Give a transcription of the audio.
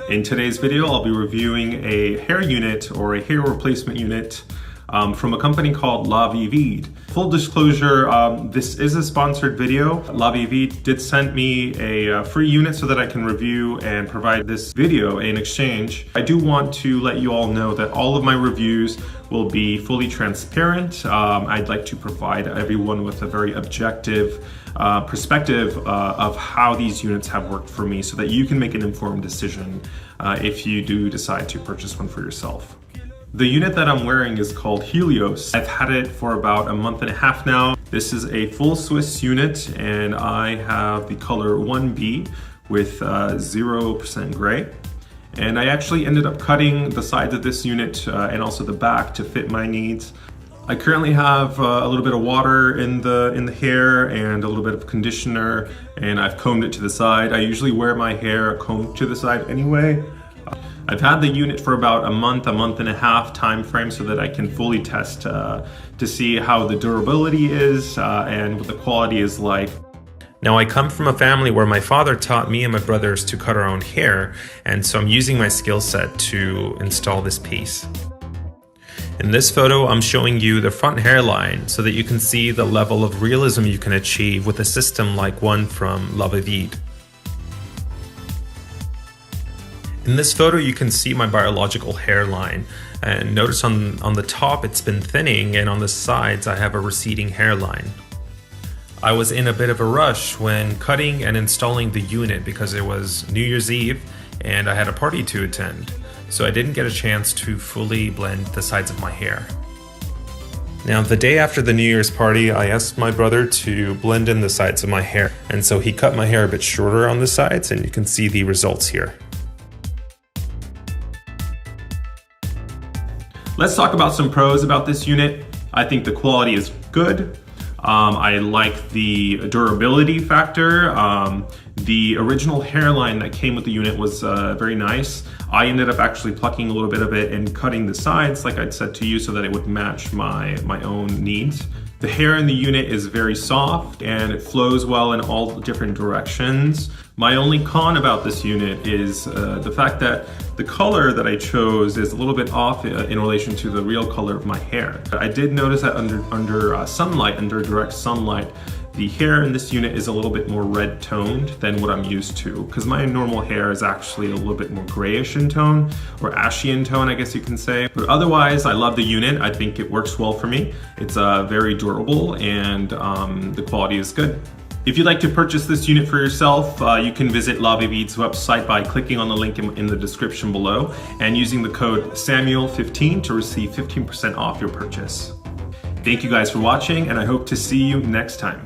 In today's video, I'll be reviewing a hair unit or a hair replacement unit from a company called LaVivid. Full disclosure, this is a sponsored video. LaVivid did send me a free unit so that I can review and provide this video in exchange. I do want to let you all know that all of my reviews will be fully transparent. I'd like to provide everyone with a very objective perspective of how these units have worked for me so that you can make an informed decision if you do decide to purchase one for yourself. The unit that I'm wearing is called Helios. I've had it for about a month and a half now. This is a full Swiss unit and I have the color 1B with 0% gray. And I actually ended up cutting the sides of this unit and also the back to fit my needs. I currently have a little bit of water in the hair and a little bit of conditioner, and I've combed it to the side. I usually wear my hair combed to the side anyway. I've had the unit for about a month and a half time frame so that I can fully test to see how the durability is and what the quality is like. Now, I come from a family where my father taught me and my brothers to cut our own hair, and so I'm using my skill set to install this piece. In this photo, I'm showing you the front hairline so that you can see the level of realism you can achieve with a system like one from LaVivid. In this photo, you can see my biological hairline, and notice on the top it's been thinning, and on the sides I have a receding hairline. I was in a bit of a rush when cutting and installing the unit because it was New Year's Eve and I had a party to attend, so I didn't get a chance to fully blend the sides of my hair. Now, the day after the New Year's party, I asked my brother to blend in the sides of my hair, and so he cut my hair a bit shorter on the sides, and you can see the results here. Let's talk about some pros about this unit. I think the quality is good. I like the durability factor. The original hairline that came with the unit was very nice. I ended up actually plucking a little bit of it and cutting the sides, like I'd said to you, so that it would match my own needs. The hair in the unit is very soft and it flows well in all different directions. My only con about this unit is the fact that the color that I chose is a little bit off in relation to the real color of my hair. I did notice that under sunlight, under direct sunlight, the hair in this unit is a little bit more red toned than what I'm used to, because my normal hair is actually a little bit more grayish in tone, or ashy in tone, I guess you can say. But otherwise, I love the unit. I think it works well for me. It's very durable and the quality is good. If you'd like to purchase this unit for yourself, you can visit LaVivid's website by clicking on the link in the description below and using the code Samuel15 to receive 15% off your purchase. Thank you guys for watching, and I hope to see you next time.